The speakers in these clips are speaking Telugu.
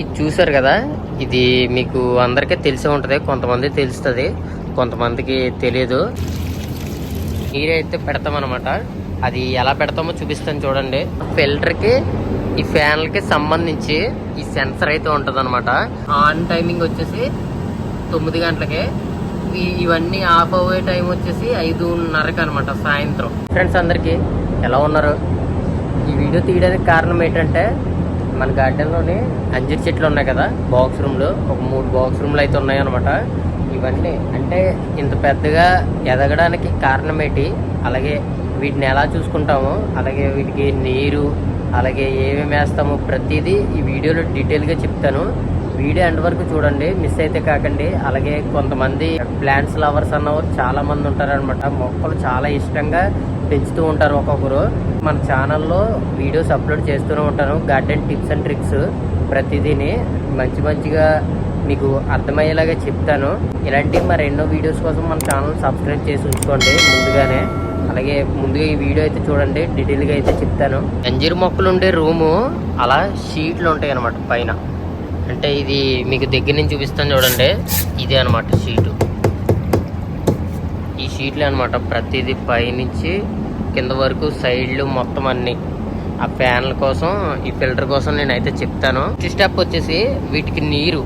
ఇది చూసారు కదా, ఇది మీకు అందరికీ తెలిసే ఉంటుంది, కొంతమంది తెలుస్తుంది, కొంతమందికి తెలియదు. నీరైతే పెడతామన్నమాట. అది ఎలా పెడతామో చూపిస్తాను చూడండి. ఫిల్టర్కి ఈ ఫ్యాన్లకి సంబంధించి ఈ సెన్సర్ అయితే ఉంటుంది అనమాట. ఆన్ టైమింగ్ వచ్చేసి 9 గంటలకే, ఇవన్నీ ఆఫ్ అవ్వే టైం వచ్చేసి 5:30కి అనమాట, సాయంత్రం. ఫ్రెండ్స్ అందరికీ ఎలా ఉన్నారు? ఈ వీడియో తీయడానికి కారణం ఏంటంటే, మన గార్డెన్లోని అంజీర్ చెట్లు ఉన్నాయి కదా, బాక్స్ రూమ్లు, ఒక 3 బాక్స్ రూమ్లు అయితే ఉన్నాయి అనమాట. ఇవన్నీ అంటే ఇంత పెద్దగా ఎదగడానికి కారణం ఏంటి, అలాగే వీటిని ఎలా చూసుకుంటాము, అలాగే వీటికి నీరు, అలాగే ఏమేమి వేస్తామో ప్రతిదీ ఈ వీడియోలో డీటెయిల్గా చెప్తాను. వీడియో ఎండ్ వరకు చూడండి, మిస్ అయితే కాకండి. అలాగే కొంతమంది ప్లాంట్స్ లవర్స్ అన్నవారు చాలా మంది ఉంటారనమాట. మొక్కలు చాలా ఇష్టంగా పెంచుతూ ఉంటారు ఒక్కొక్కరు. మన ఛానల్లో వీడియోస్ అప్లోడ్ చేస్తూనే ఉంటాను, గార్డెన్ టిప్స్ అండ్ ట్రిక్స్ ప్రతిదీని మంచిగా మీకు అర్థమయ్యేలాగా చెప్తాను. ఇలాంటి మరెన్నో వీడియోస్ కోసం మన ఛానల్ సబ్స్క్రైబ్ చేసి ఉంచుకోండి ముందుగానే. అలాగే ముందుగా ఈ వీడియో అయితే చూడండి, డీటెయిల్గా అయితే చెప్తాను. అంజీర్ మొక్కలు ఉండే రూము అలా షీట్లు ఉంటాయి అనమాట పైన. అంటే ఇది మీకు దగ్గర నుంచి చూపిస్తాను చూడండి. ఇదే అనమాట షీటు. ఈ షీట్లే అనమాట ప్రతిదీ పైనుంచి కింద వరకు సైడ్లు మొత్తం అన్నీ. ఆ ఫ్యాన్ల కోసం, ఈ ఫిల్టర్ కోసం నేనైతే చెప్తాను. ఫస్ట్ స్టెప్ వచ్చేసి వీటికి నీరు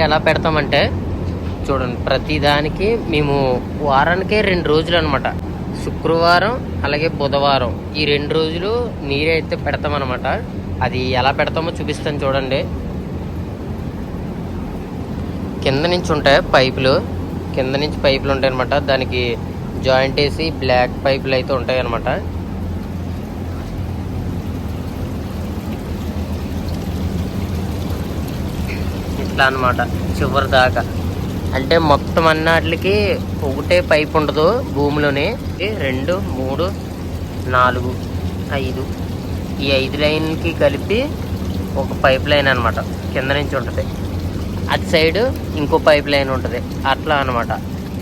ఎలా పెడతామంటే చూడండి. ప్రతి దానికి మేము వారానికే 2 రోజులు అనమాట, శుక్రవారం అలాగే బుధవారం, ఈ 2 రోజులు నీరైతే పెడతామన్నమాట. అది ఎలా పెడతామో చూపిస్తాను చూడండి. కింద నుంచి ఉంటాయి పైపులు, కింద నుంచి పైపులు ఉంటాయి అనమాట. దానికి జాయింట్ వేసి బ్లాక్ పైపులు అయితే ఉంటాయి అనమాట. ఇట్లా అనమాట చివరి దాకా. అంటే మొత్తం అన్నిటికి ఒకటే పైప్ ఉండదు భూమిలోనే. 2, 3, 4, 5 ఈ 5 లైన్లకి కలిపి ఒక పైప్ లైన్ అనమాట కింద నుంచి ఉంటుంది. అటు సైడ్ ఇంకో పైప్ లైన్ ఉంటుంది, అట్లా అనమాట.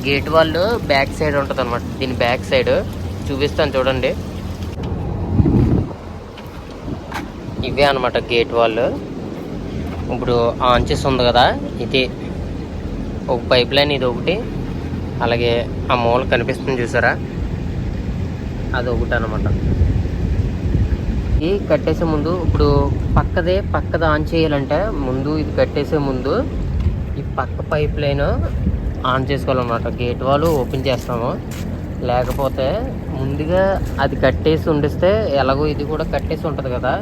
గేట్ వాళ్ళు బ్యాక్ సైడ్ ఉంటుంది అనమాట. దీని బ్యాక్ సైడ్ చూపిస్తాను చూడండి. ఇవే అనమాట గేట్ వాళ్ళు. ఇప్పుడు ఆన్ చేసి ఉంది కదా, ఇది ఒక పైప్ లైన్, ఇది ఒకటి. అలాగే ఆ మూల కనిపిస్తుంది చూసారా, అది ఒకటి అనమాట. ఇది కట్టేసే ముందు, ఇప్పుడు పక్కది ఆన్ చేయాలంటే ముందు ఇది కట్టేసే ముందు ఈ పక్క పైప్ లైన్ ఆన్ చేసుకోవాలన్నమాట. గేట్ వాళ్ళు ఓపెన్ చేస్తాము. లేకపోతే ముందుగా అది కట్టేసి ఉండిస్తే, ఎలాగో ఇది కూడా కట్టేసి ఉంటుంది కదా,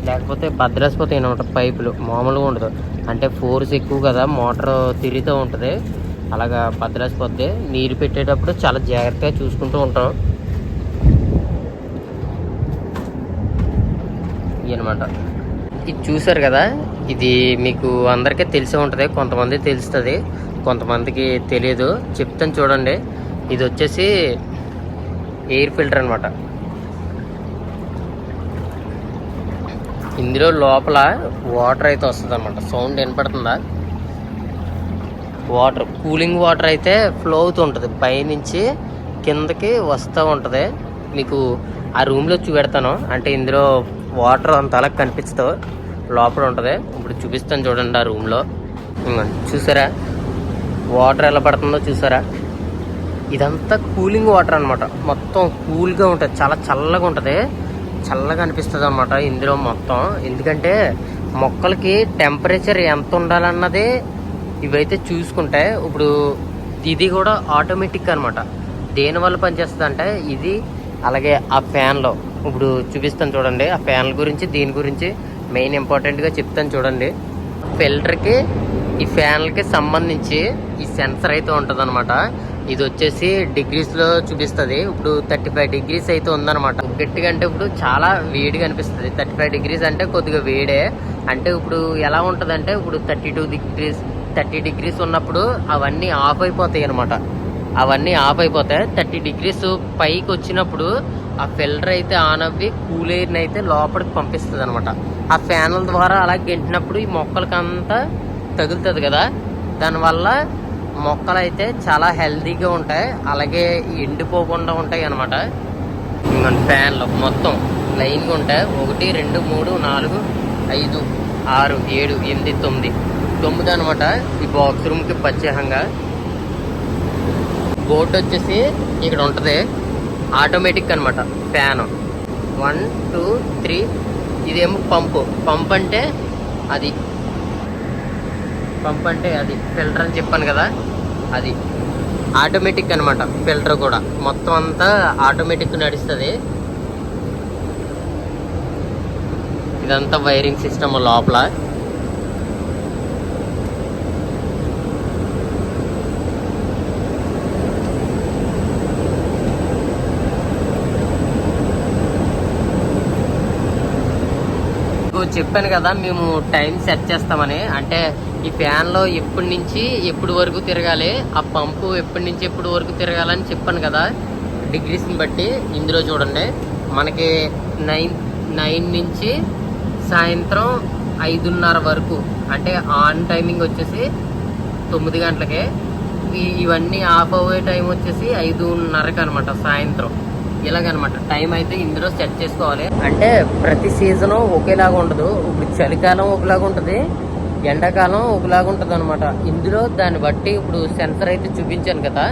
లేకపోతే బద్దలేసిపోతాయి అనమాట పైపులు. మామూలుగా ఉండదు, అంటే ఫోర్స్ ఎక్కువ కదా, మోటార్ తిరుగుతూ ఉంటుంది, అలాగా బద్దలేసిపోద్ది. నీరు పెట్టేటప్పుడు చాలా జాగ్రత్తగా చూసుకుంటూ ఉంటాం అనమాట. ఇది చూసారు కదా, ఇది మీకు అందరికీ తెలిసే ఉంటుంది, కొంతమంది తెలుస్తుంది, కొంతమందికి తెలియదు. చెప్తాను చూడండి. ఇది వచ్చేసి ఎయిర్ ఫిల్టర్ అనమాట. ఇందులో లోపల వాటర్ అయితే వస్తుంది అనమాట. సౌండ్ వినపడుతుందా? వాటర్, కూలింగ్ వాటర్ అయితే ఫ్లో అవుతూ ఉంటుంది, పైనుంచి కిందకి వస్తూ ఉంటుంది. మీకు ఆ రూమ్లో చూపెడతాను, అంటే ఇందులో వాటర్ అంత అలా కనిపిస్తూ లోపల ఉంటుంది. ఇప్పుడు చూపిస్తాను చూడండి. ఆ రూమ్లో చూసారా వాటర్ ఎలా పడుతుందో చూసారా. ఇదంతా కూలింగ్ వాటర్ అనమాట. మొత్తం కూల్గా ఉంటుంది, చాలా చల్లగా ఉంటుంది, చల్లగా అనిపిస్తుంది అనమాట ఇందులో మొత్తం. ఎందుకంటే మొక్కలకి టెంపరేచర్ ఎంత ఉండాలన్నది ఇవైతే చూసుకుంటే. ఇప్పుడు ఇది కూడా ఆటోమేటిక్ అనమాట. దేనివల్ల పనిచేస్తుంది అంటే ఇది, అలాగే ఆ ఫ్యాన్లో. ఇప్పుడు చూపిస్తాను చూడండి ఆ ఫ్యాన్ల గురించి, దీని గురించి మెయిన్ ఇంపార్టెంట్గా చెప్తాను చూడండి. ఫిల్టర్కి ఈ ఫ్యాన్లకి సంబంధించి ఈ సెన్సర్ అయితే ఉంటుంది అనమాట. ఇది వచ్చేసి డిగ్రీస్లో చూపిస్తుంది. ఇప్పుడు 35 డిగ్రీస్ అయితే ఉందన్నమాట. గట్టిగా అంటే ఇప్పుడు చాలా వేడిగా అనిపిస్తుంది. 35 డిగ్రీస్ అంటే కొద్దిగా వేడే. అంటే ఇప్పుడు ఎలా ఉంటుంది అంటే, ఇప్పుడు 30 డిగ్రీస్ ఉన్నప్పుడు అవన్నీ ఆఫ్ అయిపోతాయి అనమాట. అవన్నీ ఆఫ్ అయిపోతాయి. 30 డిగ్రీస్ పైకి వచ్చినప్పుడు ఆ ఫిల్టర్ అయితే ఆన్ అవ్వి కూల్ ఎయిర్ని అయితే లోపలికి పంపిస్తుంది అనమాట. ఆ ఫ్యాన్ల ద్వారా అలా గెంటినప్పుడు ఈ మొక్కలకంతా తగులుతుంది కదా, దానివల్ల మొక్కలు అయితే చాలా హెల్తీగా ఉంటాయి, అలాగే ఎండిపోకుండా ఉంటాయి అనమాట. ఫ్యాన్లు మొత్తం లైన్గా ఉంటాయి. 1, 2, 3, 4, 5 6, 7, 8, 9 అనమాట. ఈ బాక్స్ రూమ్కి ప్రత్యేకంగా బోర్డు వచ్చేసి ఇక్కడ ఉంటుంది. ఆటోమేటిక్ అనమాట. ఫ్యాను 1, 2, 3. ఇదేమో పంప్ అంటే అది ఫిల్టర్ అని చెప్పాను కదా, అది ఆటోమేటిక్ అనమాట. ఫిల్టర్ కూడా మొత్తం అంతా ఆటోమేటిక్ నడుస్తుంది. ఇదంతా వైరింగ్ సిస్టమ్ లోపల. చెప్పాను కదా మేము టైం సెట్ చేస్తామని. అంటే ఈ ఫ్యాన్లో ఎప్పటి నుంచి ఎప్పుడు వరకు తిరగాలి, ఆ పంపు ఎప్పటి నుంచి ఎప్పుడు వరకు తిరగాలని చెప్పాను కదా డిగ్రీస్ని బట్టి. ఇందులో చూడండి మనకి 9 నుంచి సాయంత్రం 5:30 వరకు, అంటే ఆన్ టైమింగ్ వచ్చేసి 9 గంటలకే. ఇవన్నీ ఆఫ్ అయ్యే టైం వచ్చేసి 5:30కి అనమాట సాయంత్రం. ఇలాగనమాట టైం అయితే ఇందులో సెట్ చేసుకోవాలి. అంటే ప్రతి సీజను ఒకేలాగా ఉండదు. ఇప్పుడు చలికాలం ఒకలాగా ఉంటుంది, ఎండాకాలం ఒకలాగా ఉంటుంది అనమాట. ఇందులో దాన్ని బట్టి ఇప్పుడు సెన్సర్ అయితే చూపించాను కదా,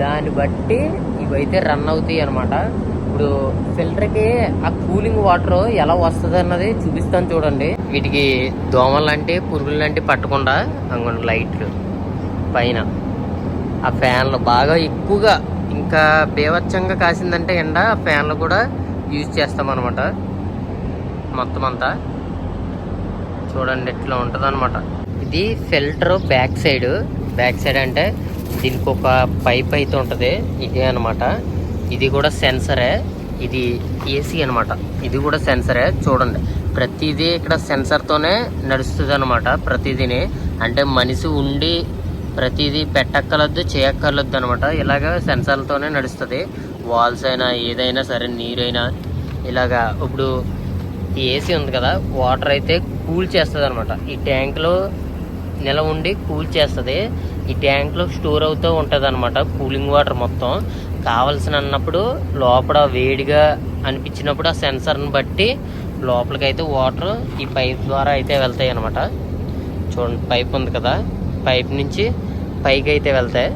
దాన్ని బట్టి ఇవైతే రన్ అవుతాయి అనమాట. ఇప్పుడు ఫిల్టర్కి ఆ కూలింగ్ వాటర్ ఎలా వస్తుంది అన్నది చూపిస్తాను చూడండి. వీటికి దోమలు లాంటి పురుగులు లాంటి పట్టకుండా అంగొండ లైట్లు పైన ఆ ఫ్యాన్లు బాగా ఎక్కువగా ఇంకా బేవచ్చంగా కాసిందంటే ఎండ, ఫ్యాన్లు కూడా యూజ్ చేస్తామన్నమాట. మొత్తం అంతా చూడండి ఇట్లా ఉంటుంది అనమాట. ఇది ఫిల్టర్ బ్యాక్ సైడ్ అంటే దీనికి ఒక పైప్ అయితే ఉంటుంది. ఇదే అనమాట. ఇది కూడా సెన్సరే. ఇది ఏసీ అనమాట. ఇది కూడా సెన్సరే. చూడండి ప్రతిదీ ఇక్కడ సెన్సర్తోనే నడుస్తుంది అనమాట. ప్రతిదీని అంటే మనిషి ఉండి ప్రతిదీ పెట్టక్కర్లొద్దు, చేయక్కర్లొద్దు అనమాట. ఇలాగ సెన్సర్లతోనే నడుస్తుంది. వాల్స్ అయినా ఏదైనా సరే, నీరైనా ఇలాగా. ఇప్పుడు ఈ ఏసీ ఉంది కదా, వాటర్ అయితే కూల్ చేస్తుంది అనమాట. ఈ ట్యాంక్లో నిలవ ఉండి కూల్ చేస్తుంది. ఈ ట్యాంక్లో స్టోర్ అవుతూ ఉంటుంది అనమాట కూలింగ్ వాటర్ మొత్తం. కావాల్సిన అన్నప్పుడు లోపల వేడిగా అనిపించినప్పుడు ఆ సెన్సర్ని బట్టి లోపలికైతే వాటర్ ఈ పైప్ ద్వారా అయితే వెళ్తాయి అనమాట. చూడండి పైప్ ఉంది కదా, పైప్ నుంచి పైకి అయితే వెళ్తాయి.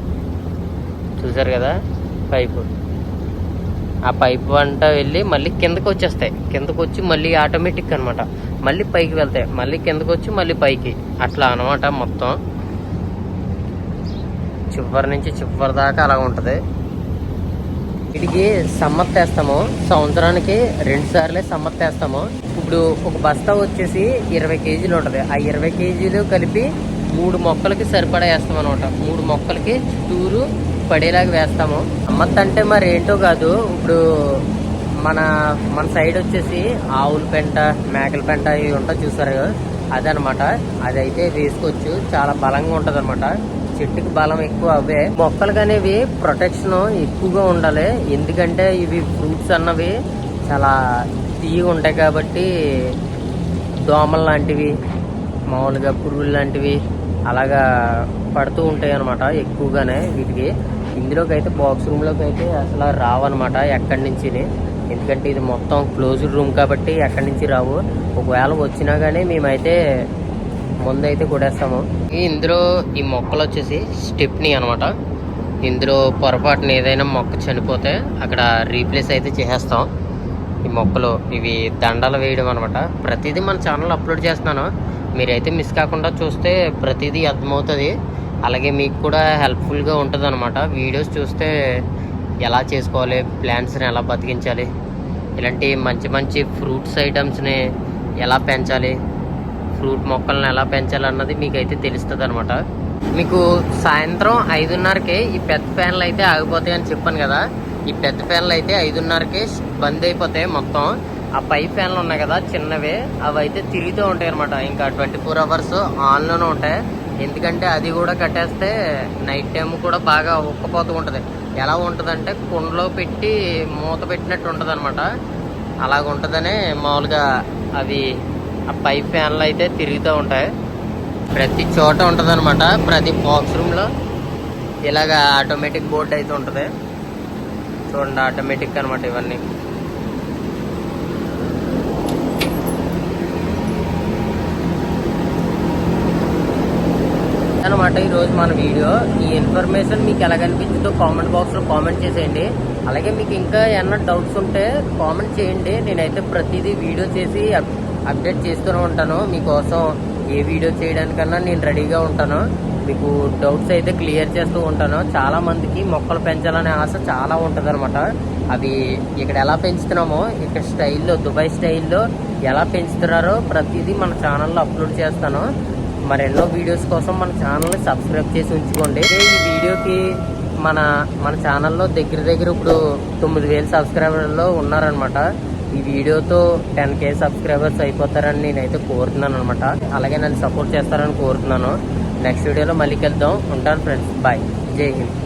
చూసారు కదా పైపు. ఆ పైపు అంట వెళ్ళి మళ్ళీ కిందకు వచ్చేస్తాయి. కిందకు వచ్చి మళ్ళీ ఆటోమేటిక్ అనమాట. మళ్ళీ పైకి వెళ్తాయి, మళ్ళీ కిందకు వచ్చి మళ్ళీ పైకి, అట్లా అనమాట. మొత్తం చివరి నుంచి చివరి దాకా అలా ఉంటుంది. వీటికి సమ్మత్ వేస్తాము. సంవత్సరానికి 2 సార్లే సమ్మత్ వేస్తాము. ఇప్పుడు ఒక బస్తా వచ్చేసి 20 కేజీలు ఉంటుంది. ఆ 20 కేజీలు కలిపి 3 మొక్కలకి సరిపడా వేస్తాం అనమాట. 3 మొక్కలకి చుట్టూరు పడేలాగా వేస్తాము. సమ్మత్ అంటే మరి ఏంటో కాదు, ఇప్పుడు మన సైడ్ వచ్చేసి ఆవుల పెంట, మేకల పెంట ఇవి ఉంటాయి చూసారు, అదనమాట. అదైతే వేసుకోవచ్చు. చాలా బలంగా ఉంటుంది అనమాట. చెట్టుకి బలం ఎక్కువ. అవే మొక్కలకు అనేవి ప్రొటెక్షన్ ఎక్కువగా ఉండాలి. ఎందుకంటే ఇవి ఫ్రూట్స్ అన్నవి చాలా తీయగా ఉంటాయి కాబట్టి దోమలు లాంటివి, మామూలుగా పురుగులు లాంటివి అలాగా పడుతూ ఉంటాయి అనమాట ఎక్కువగానే వీటికి. ఇందులోకి అయితే బాక్స్ రూమ్లోకి అయితే అసలు రావన్నమాట ఎక్కడి నుంచి. ఎందుకంటే ఇది మొత్తం క్లోజ్డ్ రూమ్ కాబట్టి ఎక్కడి నుంచి రావు. ఒకవేళ వచ్చినా కానీ మేమైతే ముందైతే కొడేస్తాము. ఇందులో ఈ మొక్కలు వచ్చేసి స్టెప్నీ అనమాట. ఇందులో పొరపాటున ఏదైనా మొక్క చనిపోతే అక్కడ రీప్లేస్ అయితే చేసేస్తాం. ఈ మొక్కలు ఇవి దండలు వేయడం అనమాట. ప్రతిదీ మన ఛానల్ అప్లోడ్ చేస్తున్నాను, మీరైతే మిస్ కాకుండా చూస్తే ప్రతిదీ అర్థమవుతుంది. అలాగే మీకు కూడా హెల్ప్ఫుల్గా ఉంటుంది అనమాట. వీడియోస్ చూస్తే ఎలా చేసుకోవాలి, ప్లాంట్స్ని ఎలా బతికించాలి, ఇలాంటి మంచి మంచి ఫ్రూట్స్ ఐటమ్స్ని ఎలా పెంచాలి, ఫ్రూట్ మొక్కలను ఎలా పెంచాలి అన్నది మీకైతే తెలుస్తుంది అనమాట. మీకు సాయంత్రం 5:30కి ఈ పెద్ద ఫ్యాన్లు అయితే ఆగిపోతాయి అని చెప్పాను కదా. ఈ పెద్ద ఫ్యాన్లు అయితే 5:30కి బంద్ అయిపోతాయి మొత్తం. ఆ పై ఫ్యాన్లు ఉన్నాయి కదా చిన్నవి, అవి అయితే తిరుగుతూ ఉంటాయి అనమాట. ఇంకా 24 అవర్స్ ఆన్లోనే ఉంటాయి. ఎందుకంటే అది కూడా కట్టేస్తే నైట్ టైం కూడా బాగా ఉక్కపోతూ ఉంటుంది. ఎలా ఉంటుందంటే కుండలో పెట్టి మూత పెట్టినట్టు ఉంటుంది అనమాట. అలాగ ఉంటుందని మామూలుగా అవి ఆ పై ఫ్యాన్లు అయితే తిరుగుతూ ఉంటాయి. ప్రతి చోట ఉంటుంది అనమాట. ప్రతి బాక్స్ రూమ్లో ఇలాగ ఆటోమేటిక్ బోర్డు అయితే ఉంటుంది. చూడండి ఆటోమేటిక్ అనమాట ఇవన్నీ. అనమాట ఈరోజు మన వీడియో. ఈ ఇన్ఫర్మేషన్ మీకు ఎలా కనిపించిందో కామెంట్ బాక్స్లో కామెంట్ చేసేయండి. అలాగే మీకు ఇంకా ఏమన్నా డౌట్స్ ఉంటే కామెంట్ చేయండి. నేనైతే ప్రతిదీ వీడియో చేసి అప్డేట్ చేస్తూనే ఉంటాను. మీకోసం ఏ వీడియో చేయడానికన్నా నేను రెడీగా ఉంటాను. మీకు డౌట్స్ అయితే క్లియర్ చేస్తూ ఉంటాను. చాలా మందికి మొక్కలు పెంచాలనే ఆశ చాలా ఉంటుంది అనమాట. అవి ఇక్కడ ఎలా పెంచుతున్నామో, ఇక్కడ స్టైల్లో దుబాయ్ స్టైల్లో ఎలా పెంచుతున్నారో ప్రతిదీ మన ఛానల్లో అప్లోడ్ చేస్తాను. మరెన్నో వీడియోస్ కోసం మన ఛానల్ని సబ్స్క్రైబ్ చేసి ఉంచుకోండి. ఈ వీడియోకి మన ఛానల్లో దగ్గర ఇప్పుడు 9,000 సబ్స్క్రైబర్లో ఉన్నారనమాట. ఈ వీడియోతో 10K సబ్స్క్రైబర్స్ అయిపోతారని నేనైతే కోరుతున్నాను అనమాట. అలాగే నన్ను సపోర్ట్ చేస్తారని కోరుతున్నాను. నెక్స్ట్ వీడియోలో మళ్ళీ కలుద్దాం. ఉంటాను ఫ్రెండ్స్, బాయ్, జై హింద్.